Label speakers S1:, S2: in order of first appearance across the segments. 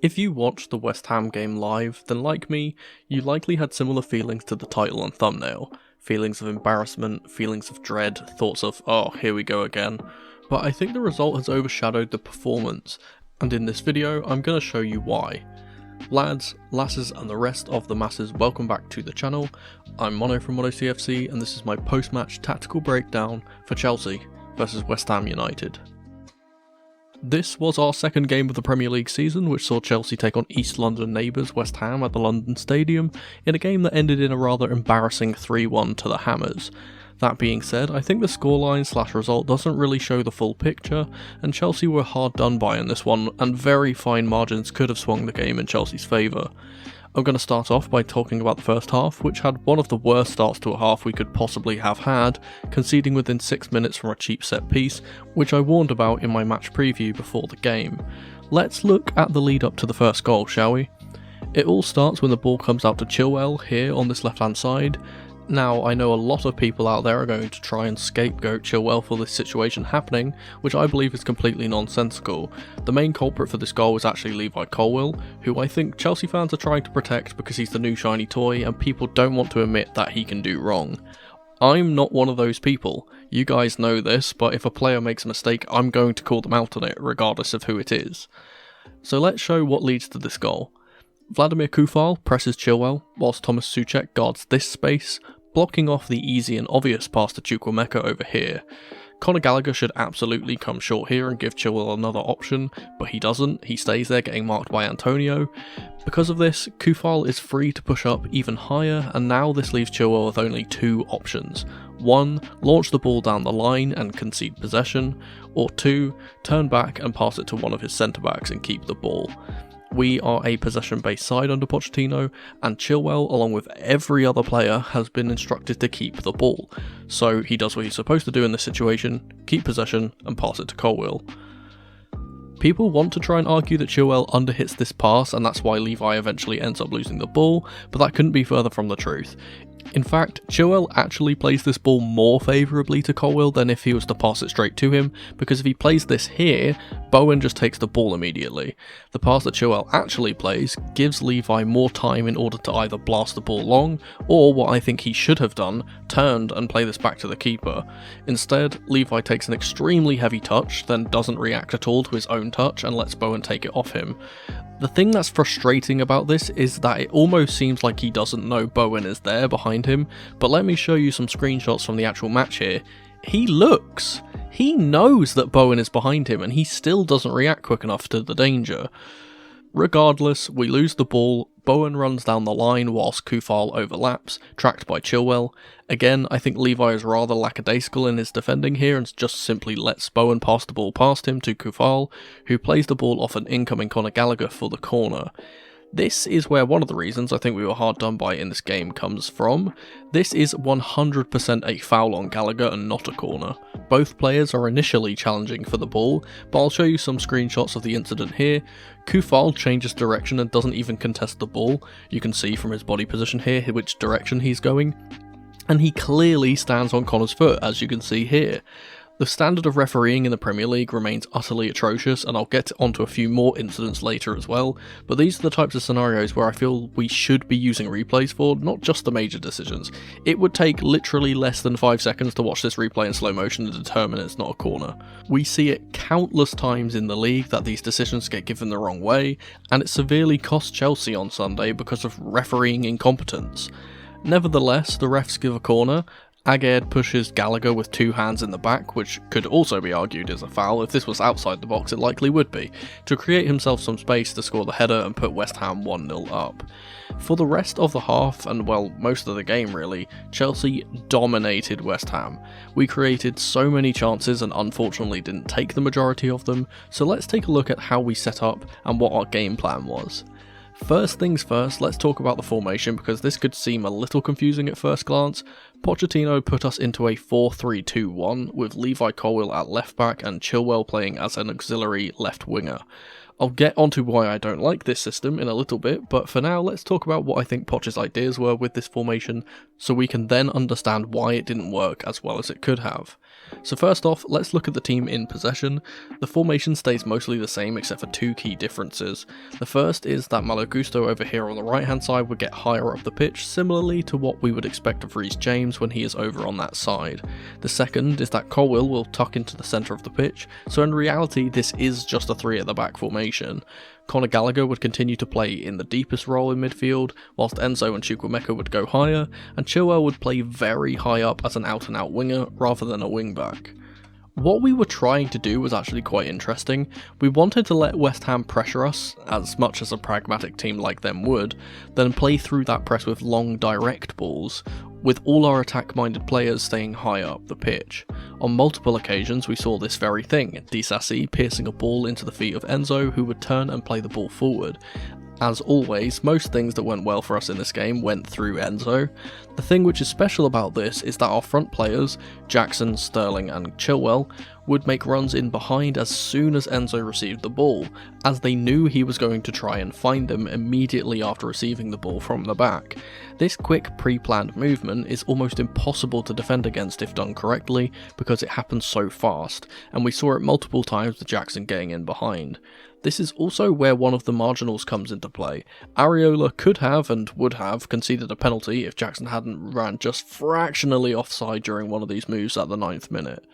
S1: If you watched the West Ham game live, then like me, you likely had similar feelings to the title and thumbnail. Feelings of embarrassment, feelings of dread, thoughts of, oh, here we go again. But I think the result has overshadowed the performance, and in this video I'm going to show you why. Lads, lasses and the rest of the masses, welcome back to the channel. I'm Mono from MonoCFC and this is my post-match tactical breakdown for Chelsea versus West Ham United. This was our second game of the Premier League season, which saw Chelsea take on East London neighbours West Ham at the London Stadium, in a game that ended in a rather embarrassing 3-1 to the Hammers. That being said, I think the scoreline / result doesn't really show the full picture, and Chelsea were hard done by in this one, and very fine margins could have swung the game in Chelsea's favour. I'm going to start off by talking about the first half, which had one of the worst starts to a half we could possibly have had, conceding within 6 minutes from a cheap set piece, which I warned about in my match preview before the game. Let's look at the lead up to the first goal, shall we? It all starts when the ball comes out to Chilwell here on this left hand side. Now, I know a lot of people out there are going to try and scapegoat Chilwell for this situation happening, which I believe is completely nonsensical. The main culprit for this goal was actually Levi Colwill, who I think Chelsea fans are trying to protect because he's the new shiny toy and people don't want to admit that he can do wrong. I'm not one of those people. You guys know this, but if a player makes a mistake, I'm going to call them out on it, regardless of who it is. So let's show what leads to this goal. Vladimir Coufal presses Chilwell, whilst Thomas Souček guards this space, blocking off the easy and obvious pass to Chukwuemeka over here. Conor Gallagher should absolutely come short here and give Chilwell another option, but he doesn't, he stays there getting marked by Antonio. Because of this, Coufal is free to push up even higher, and now this leaves Chilwell with only two options. 1. Launch the ball down the line and concede possession, or 2. Turn back and pass it to one of his centre-backs and keep the ball. We are a possession-based side under Pochettino, and Chilwell, along with every other player, has been instructed to keep the ball. So he does what he's supposed to do in this situation, keep possession and pass it to Colwill. People want to try and argue that Chilwell underhits this pass and that's why Levi eventually ends up losing the ball, but that couldn't be further from the truth. In fact, Chilwell actually plays this ball more favourably to Colwill than if he was to pass it straight to him, because if he plays this here, Bowen just takes the ball immediately. The pass that Chilwell actually plays gives Levi more time in order to either blast the ball long, or what I think he should have done, turned and play this back to the keeper. Instead, Levi takes an extremely heavy touch, then doesn't react at all to his own touch and lets Bowen take it off him. The thing that's frustrating about this is that it almost seems like he doesn't know Bowen is there behind him, but let me show you some screenshots from the actual match here. He looks! He knows that Bowen is behind him and he still doesn't react quick enough to the danger. Regardless, we lose the ball, Bowen runs down the line whilst Coufal overlaps, tracked by Chilwell. Again, I think Levi is rather lackadaisical in his defending here and just simply lets Bowen pass the ball past him to Coufal, who plays the ball off an incoming Conor Gallagher for the corner. This is where one of the reasons I think we were hard done by in this game comes from. This is 100% a foul on Gallagher and not a corner. Both players are initially challenging for the ball, but I'll show you some screenshots of the incident here. Coufal changes direction and doesn't even contest the ball. You can see from his body position here which direction he's going, and he clearly stands on Conor's foot, as you can see here. The standard of refereeing in the Premier League remains utterly atrocious, and I'll get onto a few more incidents later as well, but these are the types of scenarios where I feel we should be using replays for, not just the major decisions. It would take literally less than 5 seconds to watch this replay in slow motion to determine it's not a corner. We see it countless times in the league that these decisions get given the wrong way, and it severely cost Chelsea on Sunday because of refereeing incompetence. Nevertheless, the refs give a corner. Aguerd pushes Gallagher with two hands in the back, which could also be argued as a foul. If this was outside the box, it likely would be, to create himself some space to score the header and put West Ham 1-0 up. For the rest of the half, and well, most of the game really, Chelsea dominated West Ham. We created so many chances and unfortunately didn't take the majority of them, so let's take a look at how we set up and what our game plan was. First things first, let's talk about the formation because this could seem a little confusing at first glance. Pochettino put us into a 4-3-2-1 with Levi Colwill at left back and Chilwell playing as an auxiliary left winger. I'll get onto why I don't like this system in a little bit, but for now let's talk about what I think Poch's ideas were with this formation so we can then understand why it didn't work as well as it could have. So first off, let's look at the team in possession. The formation stays mostly the same except for two key differences. The first is that Malo Gusto over here on the right hand side would get higher up the pitch, similarly to what we would expect of Reece James when he is over on that side. The second is that Colwill will tuck into the centre of the pitch, so in reality this is just a 3 at the back formation. Conor Gallagher would continue to play in the deepest role in midfield, whilst Enzo and Chukwuemeka would go higher, and Chilwell would play very high up as an out and out winger rather than a wing back. What we were trying to do was actually quite interesting. We wanted to let West Ham pressure us, as much as a pragmatic team like them would, then play through that press with long direct balls, with all our attack-minded players staying high up the pitch. On multiple occasions we saw this very thing, Disasi piercing a ball into the feet of Enzo, who would turn and play the ball forward. As always, most things that went well for us in this game went through Enzo. The thing which is special about this is that our front players, Jackson, Sterling and Chilwell, would make runs in behind as soon as Enzo received the ball, as they knew he was going to try and find them immediately after receiving the ball from the back. This quick pre-planned movement is almost impossible to defend against if done correctly, because it happens so fast, and we saw it multiple times with Jackson getting in behind. This is also where one of the marginals comes into play. Areola could have and would have conceded a penalty if Jackson hadn't ran just fractionally offside during one of these moves at the 9th minute.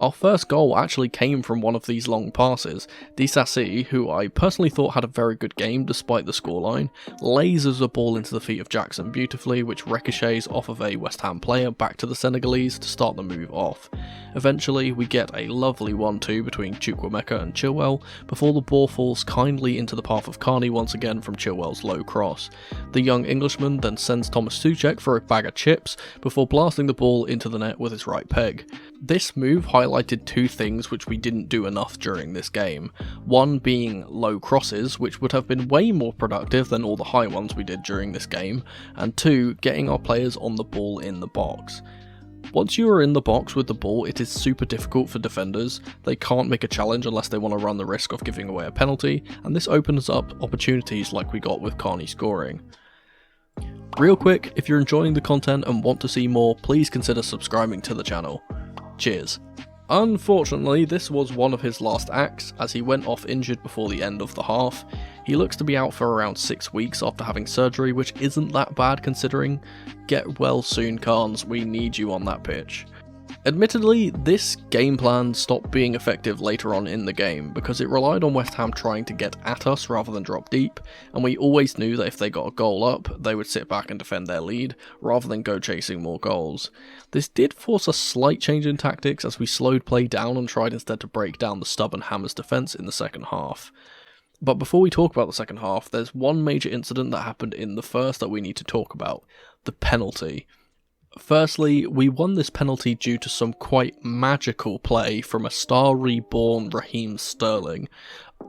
S1: Our first goal actually came from one of these long passes. Disasi, who I personally thought had a very good game despite the scoreline, lasers a ball into the feet of Jackson beautifully, which ricochets off of a West Ham player back to the Senegalese to start the move off. Eventually we get a lovely 1-2 between Chukwuemeka and Chilwell, before the ball falls kindly into the path of Carney once again from Chilwell's low cross. The young Englishman then sends Thomas Souček for a bag of chips, before blasting the ball into the net with his right peg. This move highlighted two things which we didn't do enough during this game. One being low crosses, which would have been way more productive than all the high ones we did during this game, and two, getting our players on the ball in the box. Once you are in the box with the ball, it is super difficult for defenders. They can't make a challenge unless they want to run the risk of giving away a penalty, and this opens up opportunities like we got with Carney scoring. Real quick, if you're enjoying the content and want to see more, please consider subscribing to the channel. Cheers. Unfortunately, this was one of his last acts, as he went off injured before the end of the half. He looks to be out for around 6 weeks after having surgery, which isn't that bad considering. Get well soon, Carnes, we need you on that pitch. Admittedly, this game plan stopped being effective later on in the game, because it relied on West Ham trying to get at us rather than drop deep, and we always knew that if they got a goal up, they would sit back and defend their lead, rather than go chasing more goals. This did force a slight change in tactics as we slowed play down and tried instead to break down the stubborn Hammers defence in the second half. But before we talk about the second half, there's one major incident that happened in the first that we need to talk about: the penalty. Firstly, we won this penalty due to some quite magical play from a star reborn Raheem Sterling.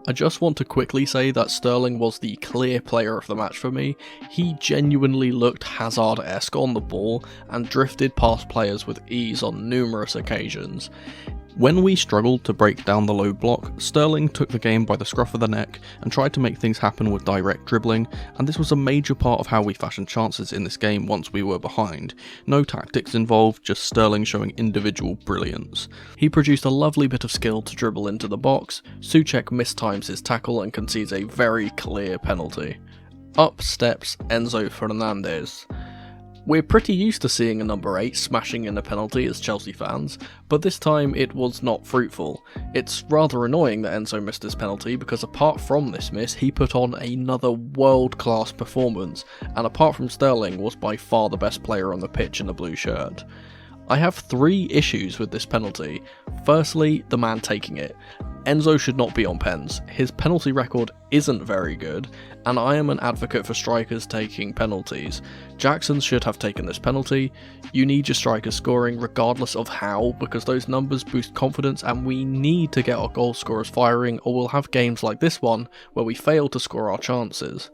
S1: I just want to quickly say that Sterling was the clear player of the match for me. He genuinely looked Hazard-esque on the ball and drifted past players with ease on numerous occasions. When we struggled to break down the low block, Sterling took the game by the scruff of the neck and tried to make things happen with direct dribbling, and this was a major part of how we fashioned chances in this game once we were behind. No tactics involved, just Sterling showing individual brilliance. He produced a lovely bit of skill to dribble into the box. Souček mistimes his tackle and concedes a very clear penalty. Up steps Enzo Fernandez. We're pretty used to seeing a number 8 smashing in a penalty as Chelsea fans, but this time it was not fruitful. It's rather annoying that Enzo missed his penalty, because apart from this miss, he put on another world-class performance, and apart from Sterling, was by far the best player on the pitch in the blue shirt. I have 3 issues with this penalty. Firstly, the man taking it. Enzo should not be on pens. His penalty record isn't very good, and I am an advocate for strikers taking penalties. Jackson should have taken this penalty. You need your strikers scoring regardless of how, because those numbers boost confidence and we need to get our goal scorers firing, or we'll have games like this one where we fail to score our chances.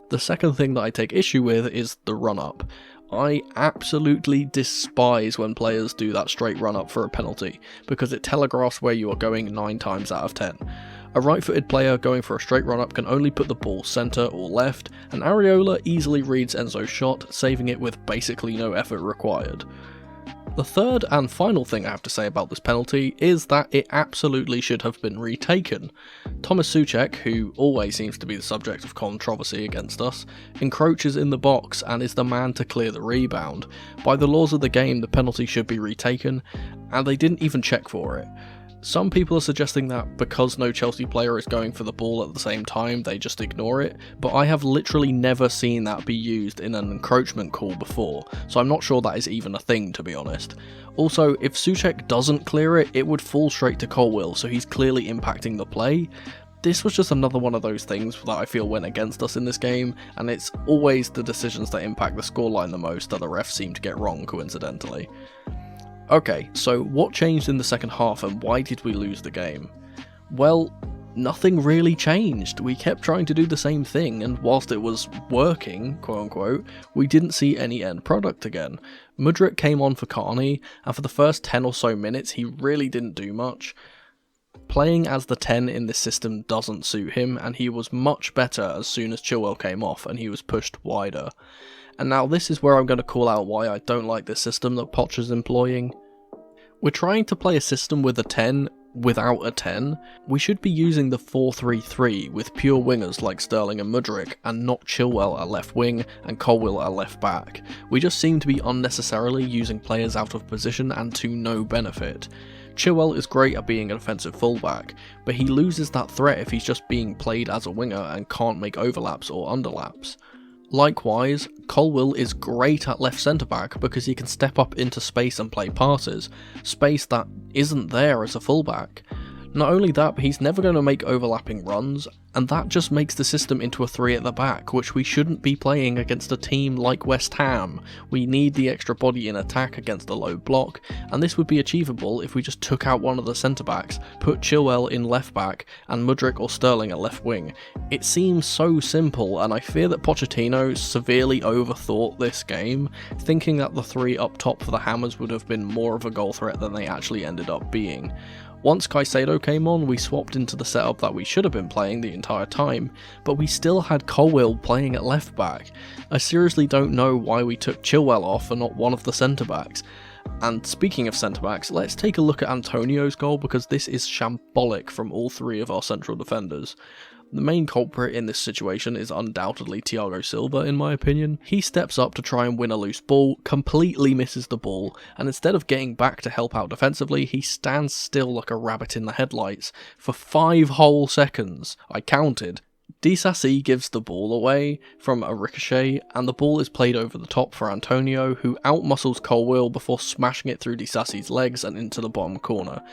S1: The second thing that I take issue with is the run-up. I absolutely despise when players do that straight run up for a penalty, because it telegraphs where you are going 9 times out of 10. A right-footed player going for a straight run up can only put the ball centre or left, and Areola easily reads Enzo's shot, saving it with basically no effort required. The third and final thing I have to say about this penalty is that it absolutely should have been retaken. Thomas Souček, who always seems to be the subject of controversy against us, encroaches in the box and is the man to clear the rebound. By the laws of the game, the penalty should be retaken, and they didn't even check for it. Some people are suggesting that because no Chelsea player is going for the ball at the same time, they just ignore it, but I have literally never seen that be used in an encroachment call before, so I'm not sure that is even a thing, to be honest. Also, if Souček doesn't clear it, it would fall straight to Colwill, so he's clearly impacting the play. This was just another one of those things that I feel went against us in this game, and it's always the decisions that impact the scoreline the most that the refs seem to get wrong, coincidentally. Okay, so what changed in the second half and why did we lose the game? Well, nothing really changed. We kept trying to do the same thing, and whilst it was working, quote unquote, we didn't see any end product again. Mudryk came on for Carney, and for the first 10 or so minutes he really didn't do much. Playing as the 10 in this system doesn't suit him, and he was much better as soon as Chilwell came off and he was pushed wider. And now this is where I'm going to call out why I don't like this system that Poch is employing. We're trying to play a system with a 10 without a 10. We should be using the 4-3-3 with pure wingers like Sterling and Mudryk, and not Chilwell at left wing and Colwill at left back. We just seem to be unnecessarily using players out of position and to no benefit. Chilwell is great at being an offensive fullback, but he loses that threat if he's just being played as a winger and can't make overlaps or underlaps. Likewise, Colwill is great at left centre back because he can step up into space and play passes, space that isn't there as a fullback. Not only that, but he's never going to make overlapping runs, and that just makes the system into a 3 at the back, which we shouldn't be playing against a team like West Ham. We need the extra body in attack against a low block, and this would be achievable if we just took out one of the centre backs, put Chilwell in left back, and Mudryk or Sterling at left wing. It seems so simple, and I fear that Pochettino severely overthought this game, thinking that the 3 up top for the Hammers would have been more of a goal threat than they actually ended up being. Once Caicedo came on, we swapped into the setup that we should have been playing the entire time, but we still had Colwill playing at left back. I seriously don't know why we took Chilwell off and not one of the centre backs. And speaking of centre backs, let's take a look at Antonio's goal because this is shambolic from all 3 of our central defenders. The main culprit in this situation is undoubtedly Thiago Silva, in my opinion. He steps up to try and win a loose ball, completely misses the ball, and instead of getting back to help out defensively, he stands still like a rabbit in the headlights for 5 whole seconds. I counted. Disasi gives the ball away from a ricochet, and the ball is played over the top for Antonio, who outmuscles Colwill before smashing it through Disasi's legs and into the bottom corner.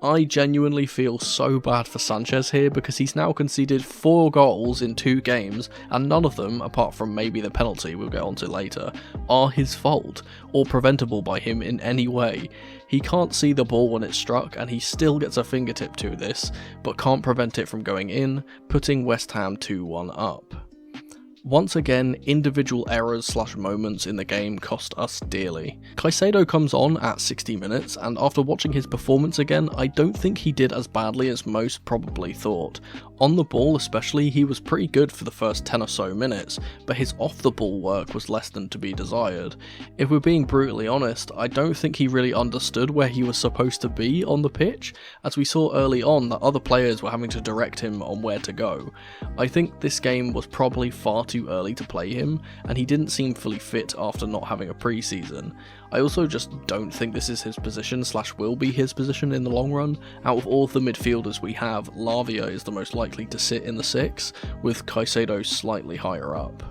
S1: I genuinely feel so bad for Sanchez here because he's now conceded 4 goals in 2 games, and none of them, apart from maybe the penalty we'll get onto later, are his fault, or preventable by him in any way. He can't see the ball when it's struck, and he still gets a fingertip to this, but can't prevent it from going in, putting West Ham 2-1 up. Once again, individual errors / moments in the game cost us dearly. Caicedo comes on at 60 minutes, and after watching his performance again, I don't think he did as badly as most probably thought. On the ball especially, he was pretty good for the first 10 or so minutes, but his off the ball work was less than to be desired. If we're being brutally honest, I don't think he really understood where he was supposed to be on the pitch, as we saw early on that other players were having to direct him on where to go. I think this game was probably far too early to play him, and he didn't seem fully fit after not having a pre-season. I also just don't think this is his position / will be his position in the long run. Out of all of the midfielders we have, Lavia is the most likely to sit in the 6, with Caicedo slightly higher up.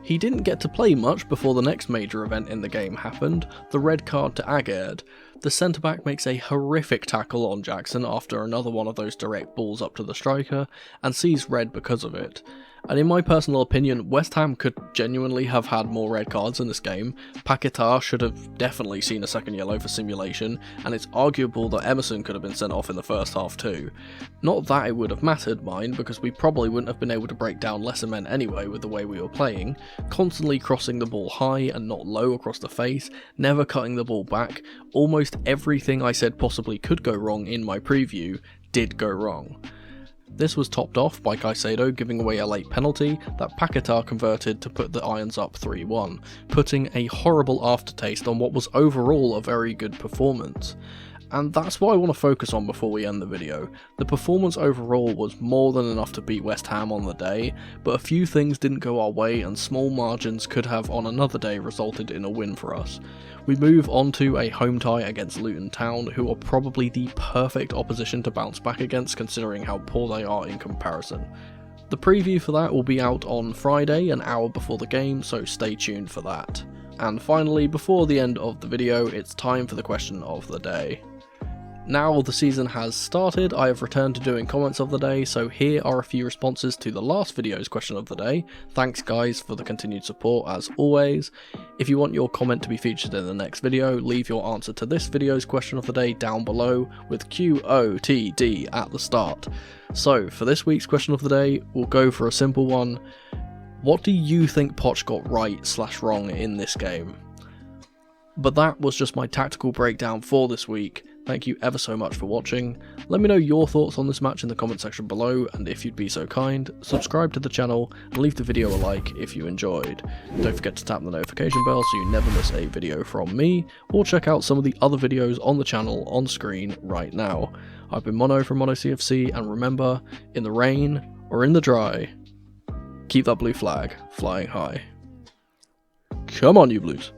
S1: He didn't get to play much before the next major event in the game happened, the red card to Agard. The centre-back makes a horrific tackle on Jackson after another one of those direct balls up to the striker, and sees red because of it. And in my personal opinion, West Ham could genuinely have had more red cards in this game. Paquetá should have definitely seen a second yellow for simulation, and it's arguable that Emerson could have been sent off in the first half too. Not that it would have mattered, mind, because we probably wouldn't have been able to break down lesser men anyway with the way we were playing, constantly crossing the ball high and not low across the face, never cutting the ball back. Almost everything I said possibly could go wrong in my preview did go wrong. This was topped off by Caicedo giving away a late penalty that Paquetá converted to put the Irons up 3-1, putting a horrible aftertaste on what was overall a very good performance. And that's what I want to focus on before we end the video. The performance overall was more than enough to beat West Ham on the day, but a few things didn't go our way and small margins could have on another day resulted in a win for us. We move on to a home tie against Luton Town, who are probably the perfect opposition to bounce back against considering how poor they are in comparison. The preview for that will be out on Friday, an hour before the game, so stay tuned for that. And finally, before the end of the video, it's time for the question of the day. Now the season has started, I have returned to doing comments of the day, so here are a few responses to the last video's question of the day. Thanks guys for the continued support as always. If you want your comment to be featured in the next video, leave your answer to this video's question of the day down below with QOTD at the start. So for this week's question of the day, we'll go for a simple one. What do you think Poch got right/wrong in this game? But that was just my tactical breakdown for this week. Thank you ever so much for watching. Let me know your thoughts on this match in the comment section below, and if you'd be so kind, subscribe to the channel and leave the video a like if you enjoyed. Don't forget to tap the notification bell so you never miss a video from me, or check out some of the other videos on the channel on screen right now. I've been Mono from Mono CFC, and remember, in the rain or in the dry, keep that blue flag flying high. Come on you Blues!